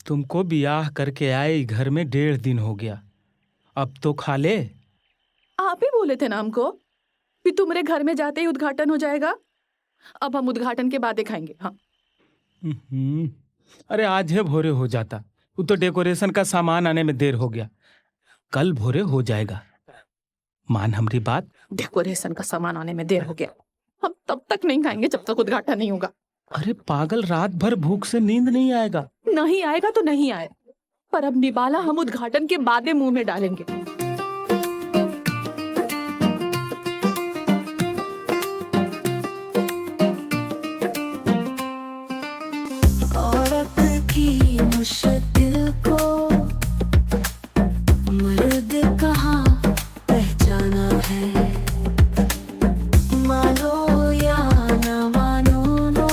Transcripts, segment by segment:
तुमको बियाह करके आए घर में 1.5 दिन हो गया, अब तो खा ले। आप ही बोले थे ना हमको कि तुम्हारे घर में जाते ही उद्घाटन हो जाएगा। अब हम उद्घाटन के बाद ही खाएंगे। हाँ। अरे आज है भोरे हो जाता, वो तो डेकोरेशन का सामान आने में देर हो गया, कल भोरे हो जाएगा। मान हमारी बात। डेकोरेशन का सामान आने में देर हो गया, हम तब तक नहीं खाएंगे जब तक उद्घाटन नहीं होगा। अरे पागल, रात भर भूख से नींद नहीं आएगा। नहीं आएगा तो नहीं आए, पर अब निबाला हम उद्घाटन के बाद ही मुंह में डालेंगे। औरत की मुश्किल को मर्द कहाँ पहचाना है, मानो या न मानो नो,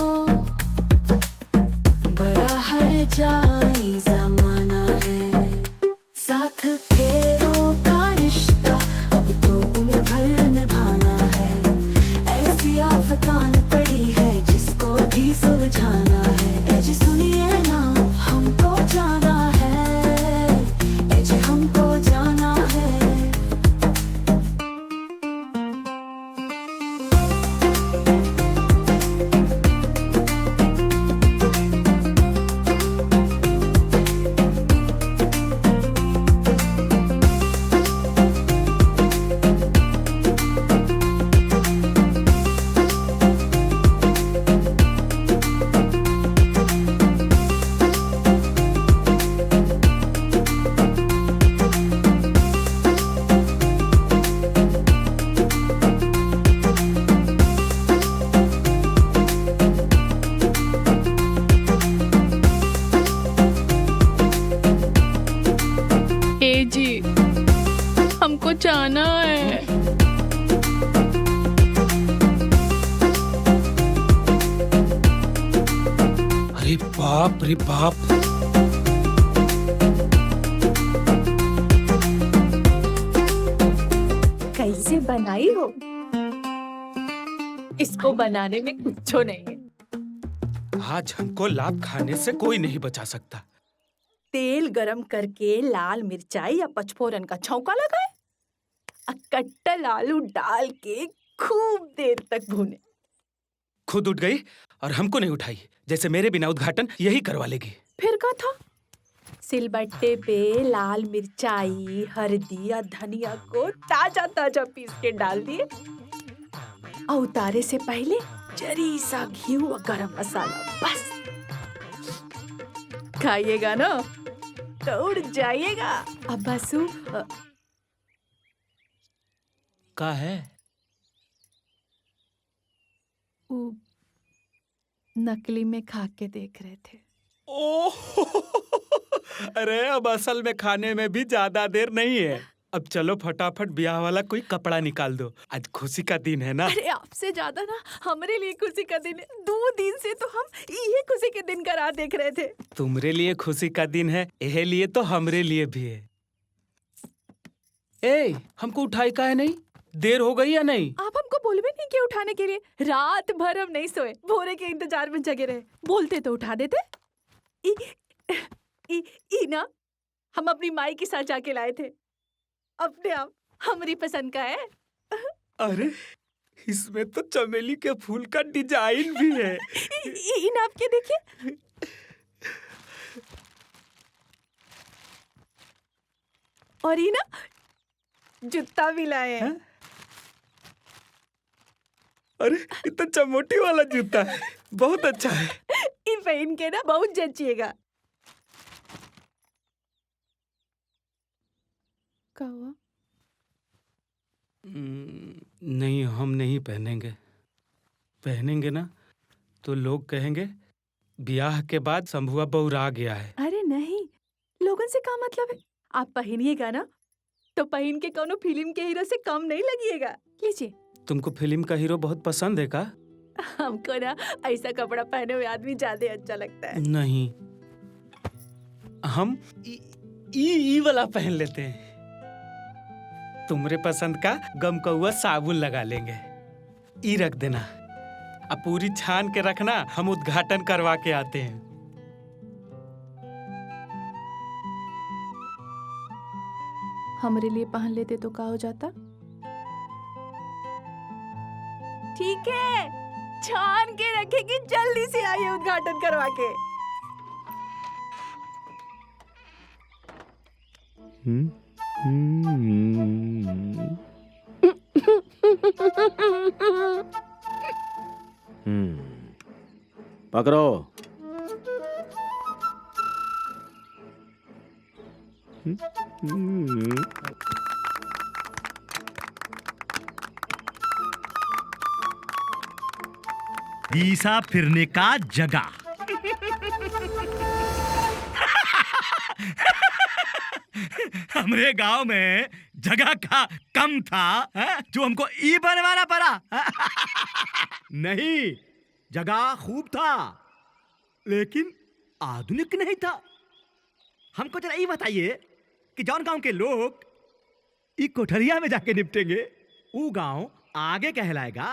बड़ा हर जाई जमाना है। साथ फेरों का रिश्ता अब तो उम्र भर निभाना है, ऐसी आफत आन पड़ी है जिसको भी सुलझाना है। ए जी सुनिए ना, हमको जाना है, ए जी हमको जाना है। ए जी हमको जाना है। अरे बाप रे बाप, कैसे बनाई हो? इसको बनाने में कुछ नहीं है। आज हमको लाभ खाने से कोई नहीं बचा सकता। तेल गरम करके लाल मिर्चाई या पचफोरन का छौंका लगाए, कट्टल आलू डाल के खूब देर तक भूने। खुद उठ गई और हमको नहीं उठाई, जैसे मेरे बिना उद्घाटन यही करवा लेगी। फिर क्या था? सिलबट्टे पे लाल मिर्चाई, हल्दी और धनिया को ताजा ताजा पीस के डाल दिए और उतारे से पहले जरी सा घी और गरम मसाला, बस। खाइएगा ना तो उड़ जाइएगा। अब बसु का है? नकली में खा के देख रहे थे। ओह अरे अब असल में खाने में भी ज्यादा देर नहीं है। अब चलो फटाफट ब्याह वाला कोई कपड़ा निकाल दो, आज खुशी का दिन है ना। अरे आपसे ज्यादा ना हमारे लिए खुशी का दिन है। 2 दिन से तो हम ये खुशी के दिन का राह देख रहे थे। तुम्हारे लिए खुशी का दिन है, यह लिए तो हमरे लिए भी है। ए, हमको उठाई का है नहीं? देर हो गई या नहीं? आप हमको बोले भी नहीं कि उठाने के लिए। रात भर हम नहीं सोए, भोरे के इंतजार में जगे रहे। बोलते तो उठा देते। ना हम अपनी माई के साथ जाके लाए थे, अपने आप हमारी पसंद का है। अरे इसमें तो चमेली के फूल का डिजाइन भी है। इन आपके देखिए। और ये ना जूता भी लाए हैं। अरे ये तो चमोटी वाला जूता है, बहुत अच्छा है। ये पहन के ना बहुत जचिएगा। क्या हुआ? नहीं, हम नहीं पहनेंगे। पहनेंगे ना तो लोग कहेंगे ब्याह के बाद शंभुआ बौरा गया है। अरे नहीं, लोगन से क्या मतलब है? आप पहनिएगा ना तो पहन के कोनो फिल्म के हीरो से कम नहीं लगिएगा। लीजिए। तुमको फिल्म का हीरो बहुत पसंद है का? हमको ना ऐसा कपड़ा पहने हुए आदमी ज्यादा अच्छा लगता है। नहीं, हम ई वाला पहन लेते हैं। तुम्हारे पसंद का गमकौआ साबुन लगा लेंगे। ई रख देना, अब पूरी छान के रखना, हम उद्घाटन करवा के आते हैं। हमरे लिए पहन लेते तो का हो जाता? ठीक है, छान के रखेगी, जल्दी से आइए उद्घाटन करवा के। पकड़ो। ईसा फिरने का जगह। हमरे गांव में जगह का कम था जो हमको ई बनवाना पड़ा। नहीं, जगह खूब था लेकिन आधुनिक नहीं था। हमको जरा ये बताइए कि जौन गांव के लोग ई कोठरिया में जाके निपटेंगे वो गांव आगे कहलाएगा।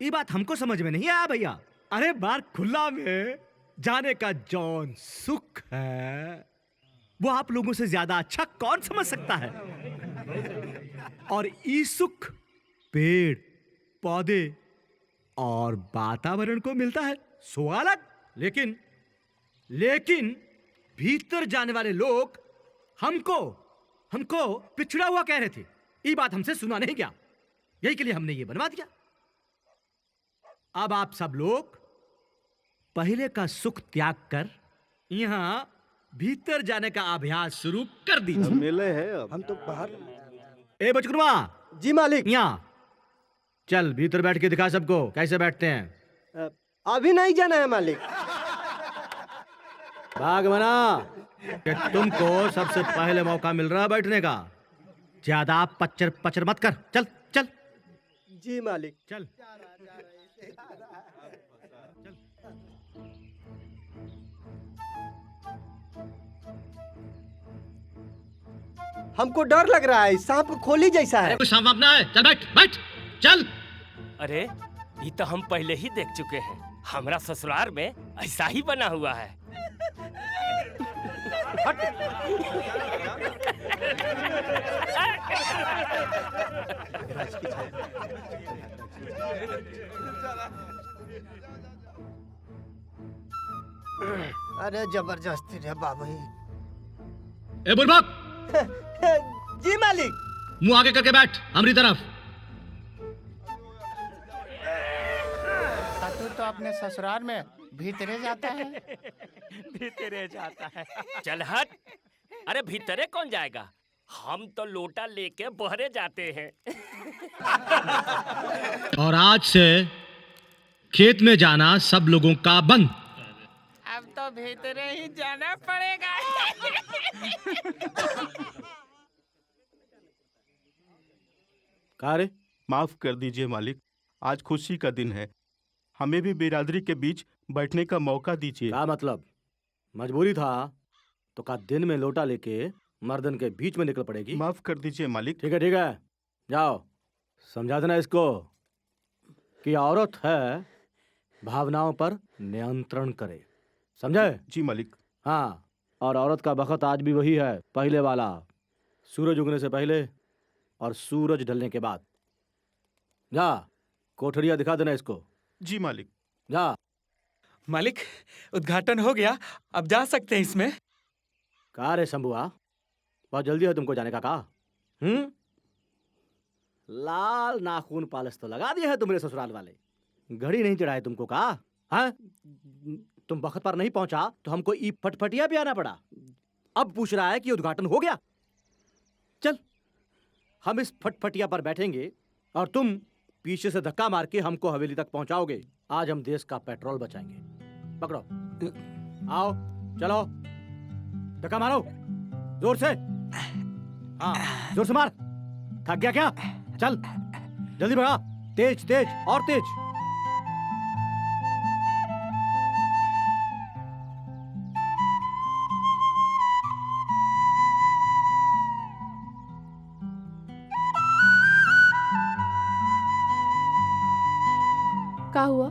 ये बात हमको समझ में नहीं आया भैया। अरे बार खुला में जाने का जौन सुख है वो आप लोगों से ज्यादा अच्छा कौन समझ सकता है। और ये सुख पेड़ पौधे और वातावरण को मिलता है सो अलग। लेकिन भीतर जाने वाले लोग हमको पिछड़ा हुआ कह रहे थे। ये बात हमसे सुना नहीं गया, यही के लिए हमने ये बनवा दिया। अब आप सब लोग पहले का सुख त्याग कर यहाँ भीतर जाने का अभ्यास शुरू कर दीजिए। मिले हैं अब। हम तो बाहर। ए बचकुनवा। जी मालिक। यहाँ चल भीतर बैठ के दिखा सबको कैसे बैठते हैं। अभी नहीं जाना है मालिक। भाग मना कि तुमको सबसे पहले मौका मिल रहा है बैठने का। ज्यादा पचर पचर मत कर। चल चल। जी मालिक। चल। हमको डर लग रहा है, सांप खोली जैसा है। कुछ सांप ना है। चल बैठ बैठ चल। अरे ये तो हम पहले ही देख चुके हैं। हमारा ससुराल में ऐसा ही बना हुआ है। अरे जबरदस्ती रे बाबू। ए बुर्बक, जी मालिक। मुंह आगे करके बैठ हमारी तरफ। तो अपने ससुराल में भीतरे जाता है। भीतरे जाता है। चल हट। अरे भीतरे कौन जाएगा, हम तो लोटा लेके बहरे जाते हैं। और आज से खेत में जाना सब लोगों का बंद। अब तो भीतरे ही जाना पड़ेगा। कार्य माफ कर दीजिए मालिक, आज खुशी का दिन है, हमें भी बिरादरी के बीच बैठने का मौका दीजिए। क्या मतलब, मजबूरी था तो का दिन में लोटा लेके मर्दन के बीच में निकल पड़ेगी। माफ कर दीजिए मालिक। ठीक है जाओ समझा देना इसको कि औरत है भावनाओं पर नियंत्रण करे, समझे? जी मालिक। हाँ, और औरत का बखत आज भी वही है, पहले वाला, सूरज उगने से पहले और सूरज ढलने के बाद। जा कोठरिया दिखा देना इसको। जी मालिक। जा। मालिक उद्घाटन हो गया, अब जा सकते हैं इसमें। कहा रे शंभुआ, बहुत जल्दी है तुमको जाने का? लाल नाखून पालिश तो लगा दिया है तुम्हारे ससुराल वाले, घड़ी नहीं चढ़ाए तुमको का? हाँ, तुम वक्त पर नहीं पहुंचा तो हमको ई फटफटिया भी आना पड़ा। अब पूछ रहा है कि उद्घाटन हो गया। चल हम इस फटफटिया पर बैठेंगे और तुम पीछे से धक्का मार के हमको हवेली तक पहुंचाओगे। आज हम देश का पेट्रोल बचाएंगे। पकड़ो, आओ चलो, धक्का मारो जोर से। हाँ जोर से मार। थक गया क्या? चल जल्दी बढ़ा, तेज तेज और तेज। का हुआ?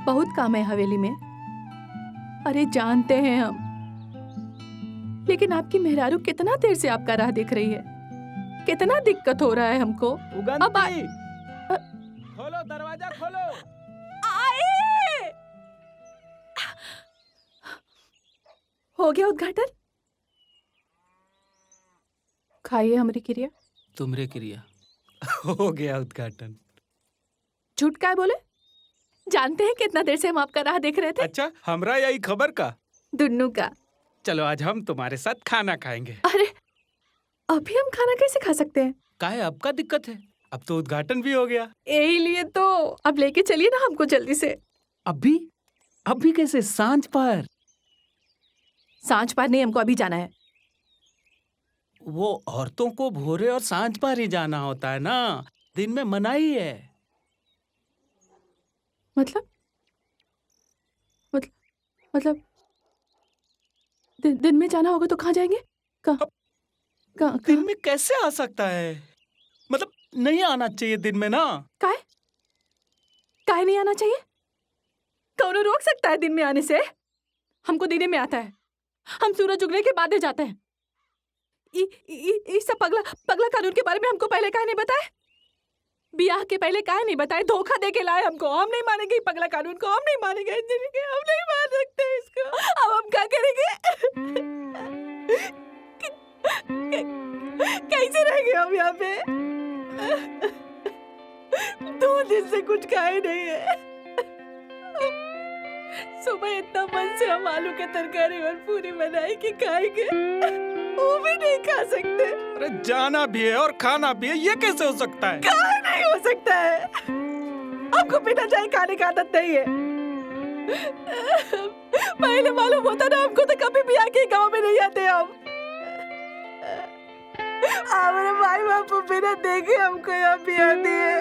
बहुत काम है हवेली में। अरे जानते हैं हम, लेकिन आपकी मेहरारू कितना देर से आपका राह देख रही है, कितना दिक्कत हो रहा है हमको। अब खोलो दरवाजा खोलो। आए! हो गया उद्घाटन। खाइए हमारी क्रिया। तुमरे क्रिया हो गया उद्घाटन। झूठ काय बोले? जानते हैं कितना देर से हम आपका राह देख रहे थे। अच्छा, हमरा यही खबर का। दुन्नू का। चलो आज हम तुम्हारे साथ खाना खाएंगे। अरे अभी हम खाना कैसे खा सकते हैं? काहे अब का दिक्कत है? अब तो उद्घाटन भी हो गया। यही लिए तो अब लेके चलिए ना हमको जल्दी से। अभी अभी कैसे? सांझ पर। सांझ पार नहीं, हमको अभी जाना है। वो औरतों को भोरे और सांझ पर ही जाना होता है ना, दिन में मनाही है। मतलब दिन में जाना होगा तो कहाँ जाएंगे? कहाँ दिन में कैसे आ सकता है? मतलब नहीं आना चाहिए दिन में ना। काहे नहीं आना चाहिए? कौन रोक सकता है दिन में आने से? हमको दिन में आता है, हम सूरज उगने के बाद ही जाते हैं। इस सब पगला कानून के बारे में हमको पहले काहे नहीं बताए? बियाह के पहले काहे नहीं बताए? धोखा दे के लाए हमको। हम नहीं मानेंगे पगला कानून को, हम नहीं मानेंगे, हम नहीं मान सकते इसको। अब हम क्या करेंगे? कैसे रहेंगे हम यहाँ पे? 2 दिन से कुछ खाए नहीं है। सुबह इतना मन से हम आलू के तरकारी और पूरी बनाई कि खाएंगे, वो भी नहीं खा सकते। अरे जाना भी है और खाना भी है, ये कैसे हो सकता है? कहाँ नहीं हो सकता है? आपको बिना चाय खाने का आदत नहीं है। पहले मालूम होता ना हमको तो कभी भी आके गांव में नहीं आते हम। हमारे भाई बापू बिना देखे हमको यहाँ भी आती है।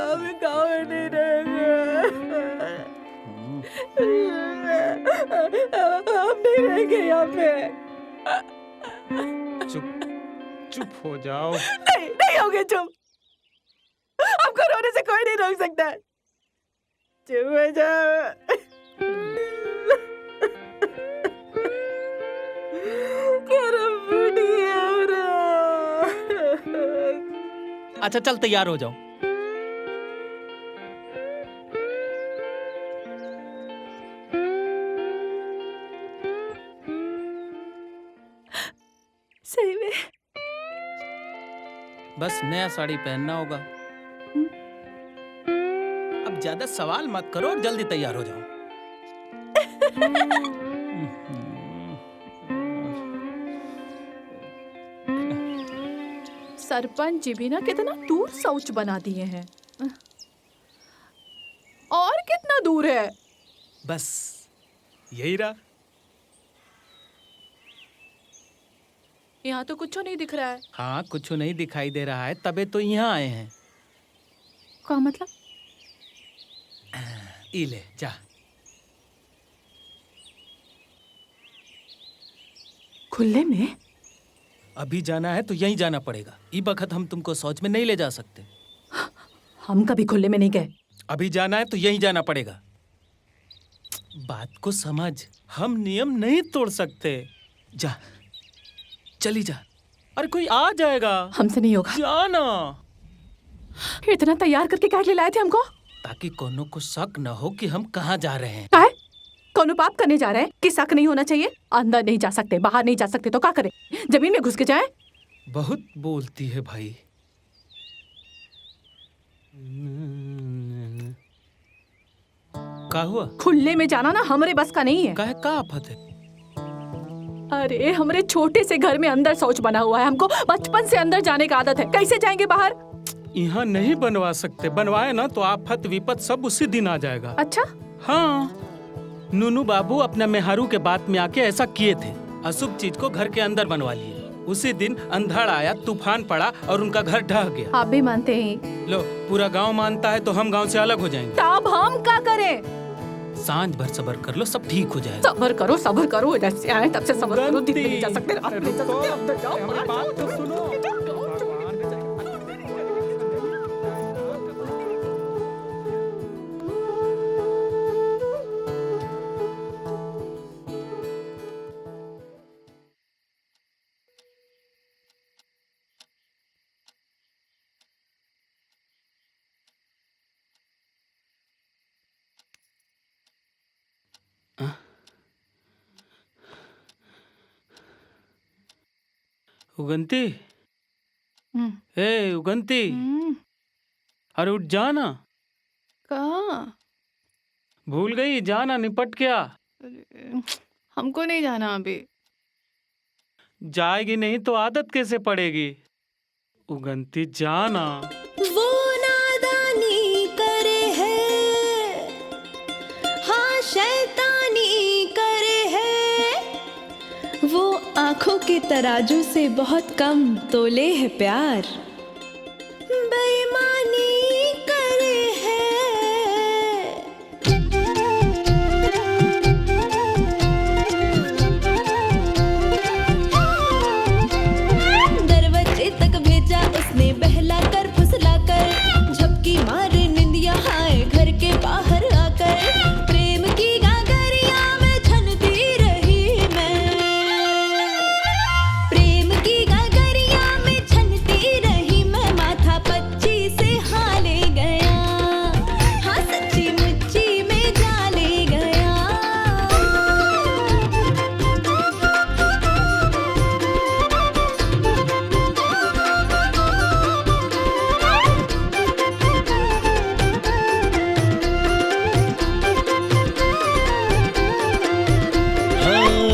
हम गाँव में नहीं रहेंगे। हम नहीं रहेंगे यहाँ पे। चुप हो जाओ। नहीं होगे चुप। हमको रोने से कोई नहीं रोक सकता। चुप हो जाओ। अच्छा चल तैयार हो जाओ। सही में बस नया साड़ी पहनना होगा। अब ज्यादा सवाल मत करो और जल्दी तैयार हो जाओ। सरपंच जी भी ना कितना दूर शौच बना दिए हैं। और कितना दूर है? बस यही रहा। यहाँ तो कुछ नहीं दिख रहा है। हाँ कुछ नहीं दिखाई दे रहा है, तबे तो यहाँ आए हैं। क्या मतलब? ई ले जा। खुले में? अभी जाना है तो यहीं जाना पड़ेगा। ई बखत हम तुमको शौच में नहीं ले जा सकते। हम कभी खुले में नहीं गए। अभी जाना है तो यहीं जाना पड़ेगा। बात को समझ, हम नियम नहीं तोड़ सकते। जा चली जा। अरे कोई आ जाएगा। हमसे नहीं होगा। जाना। इतना तैयार करके काहे ले लाए थे हमको? ताकि कोनो को शक न हो कि हम कहाँ जा रहे हैं। काहे? कोनो पाप करने जा रहे हैं कि शक नहीं होना चाहिए? अंदर नहीं जा सकते, बाहर नहीं जा सकते तो क्या करें? जमीन में घुस के जाएं? बहुत बोलती है भाई। क्या हुआ? खुले में जाना ना हमरे बस का नहीं है। काहे का आफत है? अरे हमरे छोटे से घर में अंदर शौच बना हुआ है। हमको बचपन से अंदर जाने की आदत है। कैसे जाएंगे बाहर? यहाँ नहीं बनवा सकते। बनवाए ना तो आफत विपत सब उसी दिन आ जाएगा। अच्छा? हाँ, नूनू बाबू अपना मेहारू के बात में आके ऐसा किए थे। अशुभ चीज को घर के अंदर बनवा लिए। उसी दिन अंधड़ आया, तूफान पड़ा और उनका घर ढह गया। आप भी मानते हैं? लो पूरा गांव मानता है तो हम गांव से अलग हो जाएंगे। तब हम क्या करें? सांझ भर सबर कर लो, सब ठीक हो जाएगा। सबर करो सबर करो। जैसे आए तब से सबर करो। दिन में नहीं जा सकते, रात में नहीं जा सकते। अंदर जाओ, बाहर बात तो सुनो। उगंती, हम्म, ए उगंती, अरे उठ जाना, कहाँ? भूल गई, जाना, निपट क्या? हमको नहीं जाना अभी। जाएगी नहीं तो आदत कैसे पड़ेगी? उगंती जाना। वो नादानी करे है, हाँ शैतानी करे है, वो आंखों के तराजू से बहुत कम तोले है प्यार, बेईमानी करे है। दरवाजे तक भेजा उसने बहला कर फुसला कर, झपकी मारे निंदिया हाय घर के बाहर आकर, प्रेम की गागरिया में छनती रही मैं, प्रेम की गागरिया में छनती रही मैं, माथा पच्ची से हाले गया, हाँ सच्ची मुच्ची में जाले गया।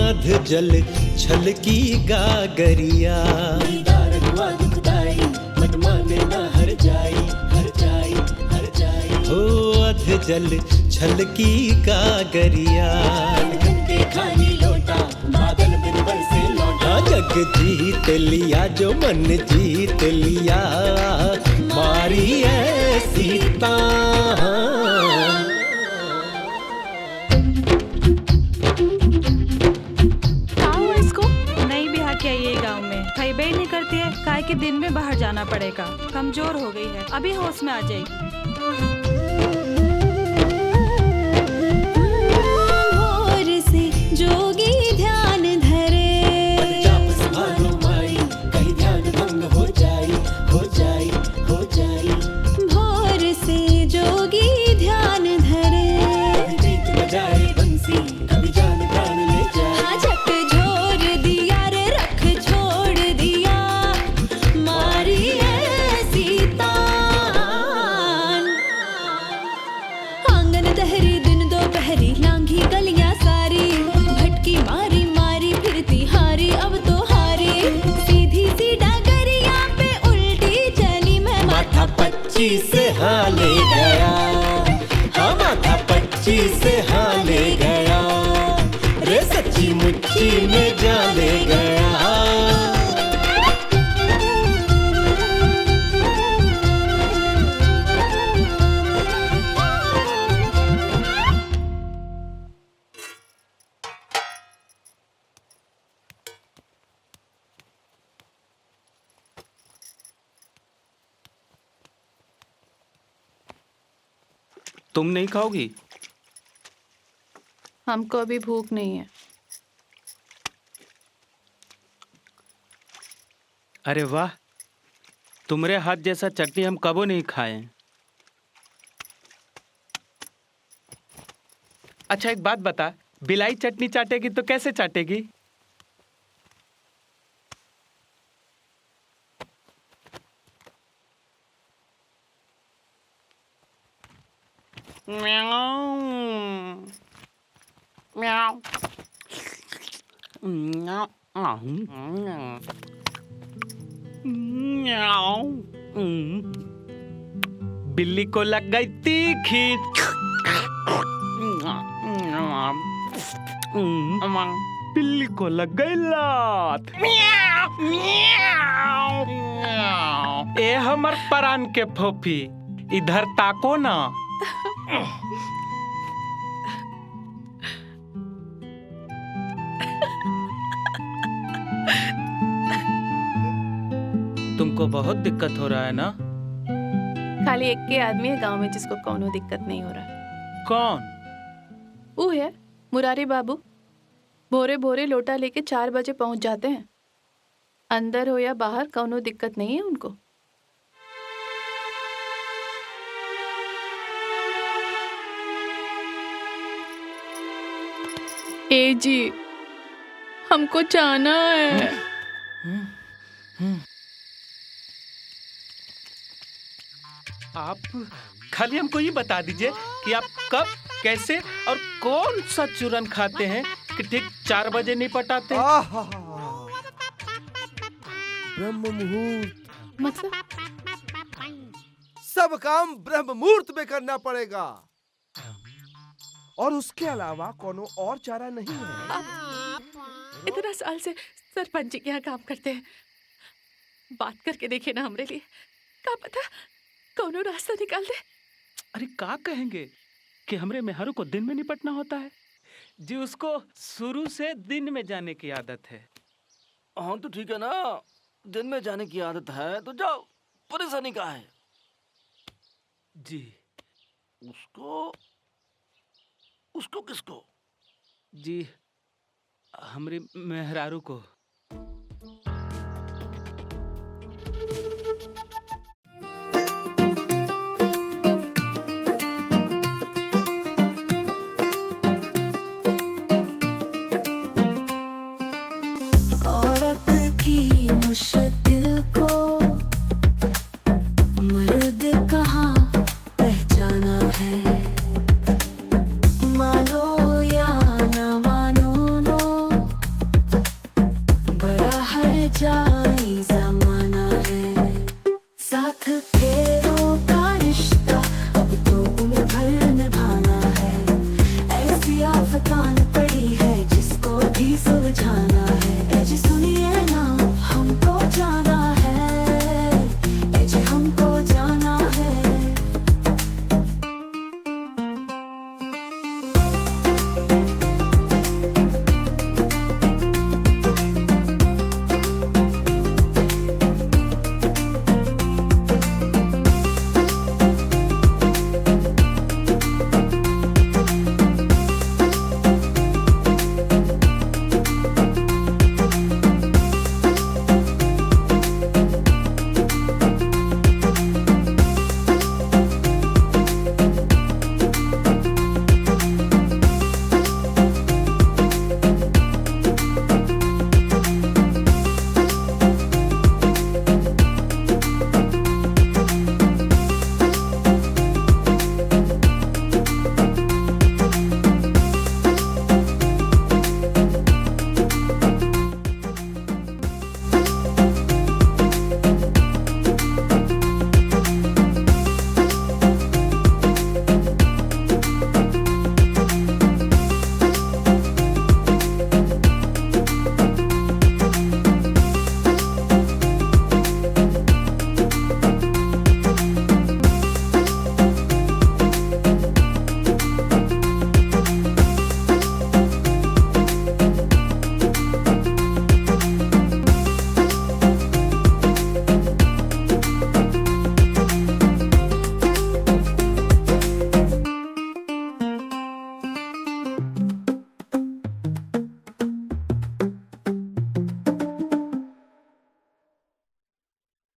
आध जल छल की गागरिया, दीदार हुआ दुखदाई, मत माने ना हर जाई, हर जाई, हर जाई। हो अध जल छल की गागरिया, गंगे खाली लोटा, बादल बिन बरसे लौटा, जग जीत लिया जो मन जीत लिया, मारी ऐसी तान। कहाँ हुआ इसको? नई बिहार के आई है गांव में, खैबे ही नहीं करती है, काय के दिन में बाहर जाना पड़ेगा, कमजोर हो गई है, अभी होश में आ जाएगी। भोर से जोगी ध्यान धरे, जाप संभालो माई, कहीं ध्यान भंग हो जाई, हो जाई, हो जाई। भोर से जोगी ध्यान धरे, गीत बजाए बंसी, कभी जान प्राण ले जाए, हाँ झक झोर दिया रे रख छोड़ दिया, मारी ऐसी तान। आंगन दहरी दिन दोपहरी, लांघी गलियां सारी, भटकी मारी मारी फिरती हारी अब तो हारी, सीधी सी डगरिया पे उल्टी चली मैं, माथा पच्ची से हाले गया, हाँ माथा पच्ची से हाले गया, रे सच्ची मुच्ची में जाले गया। तुम नहीं खाओगी? हमको अभी भूख नहीं है। अरे वाह, तुम्हारे हाथ जैसा चटनी हम कबो नहीं खाए। अच्छा एक बात बता, बिलाई चटनी चाटेगी तो कैसे चाटेगी? बिल्ली को लग गई तीखी। बिल्ली को लग गई लात। ए हमर परान के फोफी, इधर ताको ना। तुमको बहुत दिक्कत हो रहा है ना? खाली एक के आदमी है गांव में जिसको कोनो दिक्कत नहीं हो रहा। कौन? वो है मुरारी बाबू। भोरे भोरे लोटा लेके 4 बजे पहुंच जाते हैं। अंदर हो या बाहर कोनो दिक्कत नहीं है उनको। ए जी, हमको जाना है। आप खाली हमको ये बता दीजिए कि आप कब, कैसे और कौन सा चूरन खाते हैं कि ठीक 4 बजे निपट आते हैं? आहा, ब्रह्म मुहूर्त। मतलब सब काम ब्रह्म मुहूर्त में करना पड़ेगा और उसके अलावा कोनो और चारा नहीं है। इतना साल से सरपंच जी के यहाँ काम करते हैं, बात करके देखिए ना हमरे लिए, का पता कौनो रास्ता निकाल दे। अरे का कहेंगे कि हमरे मेहरों को दिन में निपटना होता है जी, उसको शुरू से दिन में जाने की आदत है। हाँ तो ठीक है ना, दिन में जाने की आदत है तो जाओ, परेशानी का है जी। उसको किसको? जी हमरे मेहरारू को।